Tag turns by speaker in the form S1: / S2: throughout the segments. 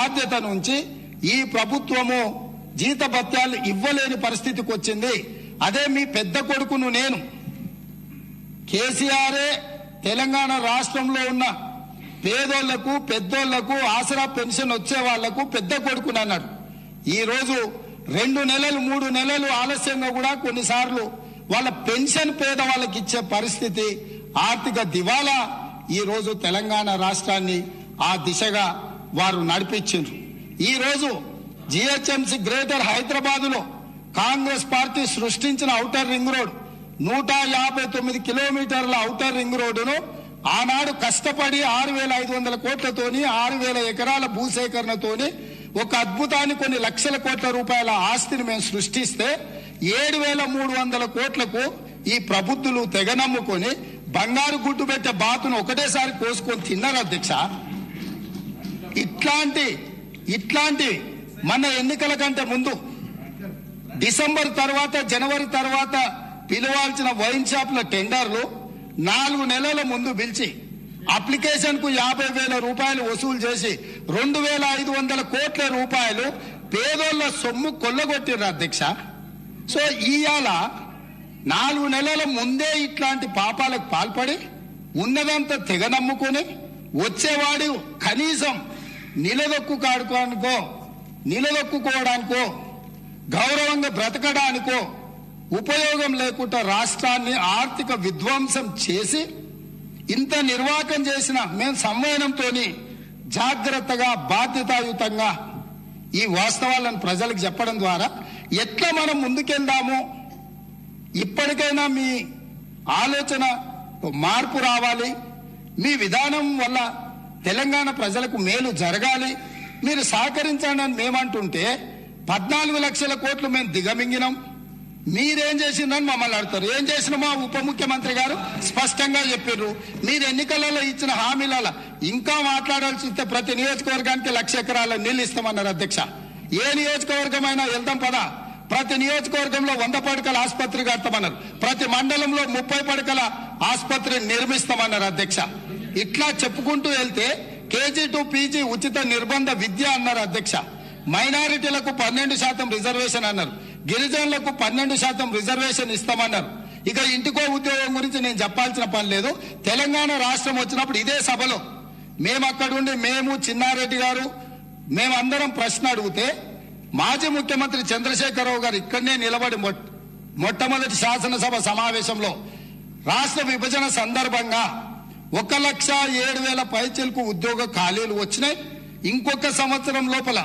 S1: బాధ్యత నుంచి ఈ ప్రభుత్వము జీతభత్యాలు ఇవ్వలేని పరిస్థితికి వచ్చింది. అదే మీ పెద్ద కొడుకును నేను కేసీఆరే తెలంగాణ రాష్ట్రంలో ఉన్న పేదోళ్లకు పెద్దోళ్లకు ఆసరా పెన్షన్ వచ్చే వాళ్లకు పెద్ద కొడుకుని అన్నాడు. ఈ రోజు 2 నెలలు 3 నెలలు ఆలస్యంగా కూడా కొన్నిసార్లు వాళ్ళ పెన్షన్ పేదవాళ్ళకి ఇచ్చే పరిస్థితి, ఆర్థిక దివాలా ఈ రోజు తెలంగాణ రాష్ట్రాన్ని ఆ దిశగా వారు నడిపించారు. ఈ రోజు జిహెచ్ఎంసీ గ్రేటర్ హైదరాబాద్ లో కాంగ్రెస్ పార్టీ సృష్టించిన ఔటర్ రింగ్ రోడ్ 159 కిలోమీటర్ల ఔటర్ రింగ్ రోడ్డును ఆనాడు కష్టపడి 6,500 కోట్లతోని 6,000 ఎకరాల భూసేకరణతోని ఒక అద్భుతాన్ని కొన్ని లక్షల కోట్ల రూపాయల ఆస్తిని మేము సృష్టిస్తే 7,300 కోట్లకు ఈ ప్రబుద్ధులు తెగనమ్ముకొని బంగారు గుడ్డు పెట్టే బాతును ఒకటేసారి కోసుకొని తిన్నారు అధ్యక్ష. ఇట్లాంటి మన ఎన్నికల కంటే ముందు డిసెంబర్ తర్వాత జనవరి తర్వాత పిలవాల్సిన వైన్ షాప్ల టెండర్లు 4 నెలల ముందు పిలిచి అప్లికేషన్ కు 50,000 రూపాయలు వసూలు చేసి 2,500 కోట్ల రూపాయలు పేదోళ్ల సొమ్ము కొల్లగొట్టిర్రు అధ్యక్ష. సో ఇవాళ 4 నెలల ముందే ఇట్లాంటి పాపాలకు పాల్పడి ఉన్నదంతా తెగనమ్ముకుని వచ్చేవాడు కనీసం నిలదొక్కుకోవడానికో గౌరవంగా బ్రతకడానికో ఉపయోగం లేకుండా రాష్ట్రాన్ని ఆర్థిక విధ్వంసం చేసి ఇంత నిర్వాకం చేసిన మేము సంవయనంతో జాగ్రత్తగా బాధ్యతాయుతంగా ఈ వాస్తవాలను ప్రజలకు చెప్పడం ద్వారా ఎట్లా మనం ముందుకెళ్దాము, ఇప్పటికైనా మీ ఆలోచన మార్పు రావాలి, మీ విధానం వల్ల తెలంగాణ ప్రజలకు మేలు జరగాలి, మీరు సహకరించండి అని మేమంటుంటే 14 లక్షల కోట్లు మేము దిగమింగినాం, మీరేం చేసిందని మమ్మల్ని అడుగుతారు. ఏం చేసిన మా ఉప ముఖ్యమంత్రి గారు స్పష్టంగా చెప్పారు. మీరు ఎన్నికలలో ఇచ్చిన హామీలలో ఇంకా మాట్లాడాల్సి వస్తే ప్రతి నియోజకవర్గానికి 1,00,000 ఎకరాల నీళ్లు ఇస్తామన్నారు అధ్యక్ష. ఏ నియోజకవర్గమైనా వెళ్తాం పదా, ప్రతి నియోజకవర్గంలో 100 పడకల ఆసుపత్రి కడతామన్నారు, ప్రతి మండలంలో 30 పడకల ఆసుపత్రి నిర్మిస్తామన్నారు అధ్యక్ష. ఇట్లా చెప్పుకుంటూ వెళ్తే కేజీ టు పీజీ ఉచిత నిర్బంధ విద్య అన్నారు అధ్యక్ష. మైనారిటీలకు 12% రిజర్వేషన్ అన్నారు, గిరిజనులకు 12% రిజర్వేషన్ ఇస్తామన్నారు. ఇక ఇంటికో ఉద్యోగం గురించి నేను చెప్పాల్సిన పని లేదు. తెలంగాణ రాష్ట్రం వచ్చినప్పుడు ఇదే సభలో మేము అక్కడుండి మేము చిన్నారెడ్డి గారు మేమందరం ప్రశ్న అడిగితే మాజీ ముఖ్యమంత్రి చంద్రశేఖరరావు గారు ఇక్కడనే నిలబడి మొట్టమొదటి శాసనసభ సమావేశంలో రాష్ట్ర విభజన సందర్భంగా 1,07,000 పైచిలకు ఉద్యోగ ఖాళీలు వచ్చినాయి, ఇంకొక సంవత్సరం లోపల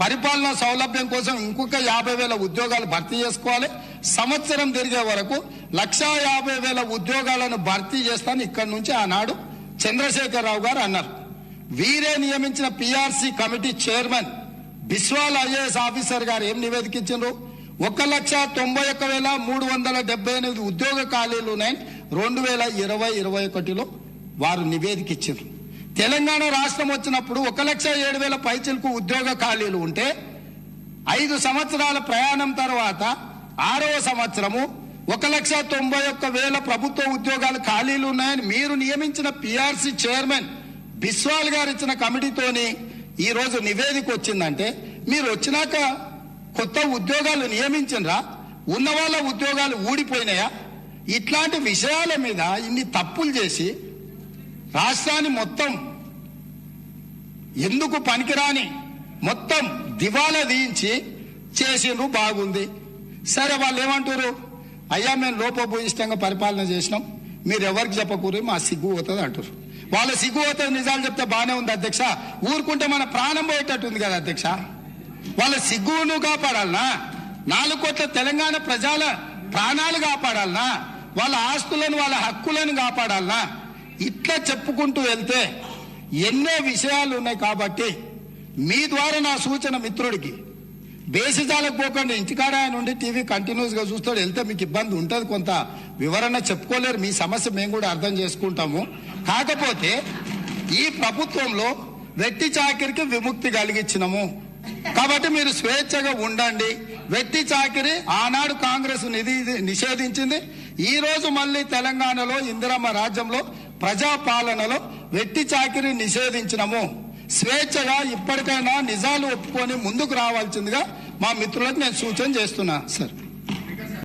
S1: పరిపాలనా సౌలభ్యం కోసం ఇంకొక 50,000 ఉద్యోగాలు భర్తీ చేసుకోవాలి, సంవత్సరం తిరిగే వరకు 1,50,000 ఉద్యోగాలను భర్తీ చేస్తాను ఇక్కడి నుంచి ఆనాడు చంద్రశేఖరరావు గారు అన్నారు. వీరే నియమించిన PRC committee chairman Biswal IAS officer గారు ఏం నివేదించారు, 1,91,378 ఉద్యోగ ఖాళీలు ఉన్నాయి 2020-21లో వారు నివేదిక ఇచ్చారు. తెలంగాణ రాష్ట్రం వచ్చినప్పుడు 1,07,000 పైచిలకు ఉద్యోగ ఖాళీలు ఉంటే 5 సంవత్సరాల ప్రయాణం తర్వాత 6వ సంవత్సరము 1,91,000 ప్రభుత్వ ఉద్యోగాలు ఖాళీలు ఉన్నాయని మీరు నియమించిన పిఆర్సీ చైర్మన్ బిస్వాల్ గారు ఇచ్చిన కమిటీతోని ఈ రోజు నివేదిక వచ్చిందంటే మీరు వచ్చినాక కొత్త ఉద్యోగాలు నియమించరా, ఉన్న వాళ్ళ ఉద్యోగాలు ఊడిపోయినాయా? ఇట్లాంటి విషయాల మీద ఇన్ని తప్పులు చేసి రాష్ట్రాన్ని మొత్తం ఎందుకు పనికిరాని మొత్తం దివాలా తీయించి చేసిండ్రు, బాగుంది. సరే వాళ్ళు ఏమంటారు, అయ్యా మేము లోపభూయిష్టంగా పరిపాలన చేసినాం, మీరు ఎవరికి చెప్పకూరి మా సిగ్గు పోతుంది అంటారు. వాళ్ళ సిగ్గు పోతుంది నిజాలు చెప్తే బాగానే ఉంది అధ్యక్ష, ఊరుకుంటే మన ప్రాణం పోయేటట్టు ఉంది కదా అధ్యక్ష. వాళ్ళ సిగ్గును కాపాడాలనా, 4 కోట్ల తెలంగాణ ప్రజల ప్రాణాలు కాపాడాలనా, వాళ్ళ ఆస్తులను వాళ్ళ హక్కులను కాపాడాలనా? ఇట్లా చెప్పుకుంటూ వెళ్తే ఎన్నో విషయాలు ఉన్నాయి. కాబట్టి మీ ద్వారా నా సూచన మిత్రుడికి, బేసిజాలకు పోకండి, ఇంటికాడ ఆయన ఉండి టీవీ కంటిన్యూస్ గా చూస్తాడు, వెళ్తే మీకు ఇబ్బంది ఉంటుంది, కొంత వివరణ చెప్పుకోలేరు, మీ సమస్య మేము కూడా అర్థం చేసుకుంటాము. కాకపోతే ఈ ప్రభుత్వంలో వెట్టి చాకిరికి విముక్తి కలిగించినము కాబట్టి మీరు స్వేచ్ఛగా ఉండండి. వెట్టి చాకిరి ఆనాడు కాంగ్రెస్ నిషేధించింది, ఈ రోజు మళ్ళీ తెలంగాణలో ఇందిరమ్మ రాజ్యంలో ప్రజాపాలనలో వెట్టి చాకిరి నిషేధించినము. స్వేచ్ఛగా ఇప్పటికైనా నిజాలు ఒప్పుకొని ముందుకు రావాల్సిందిగా మా మిత్రులకు నేను సూచన చేస్తున్నా సార్.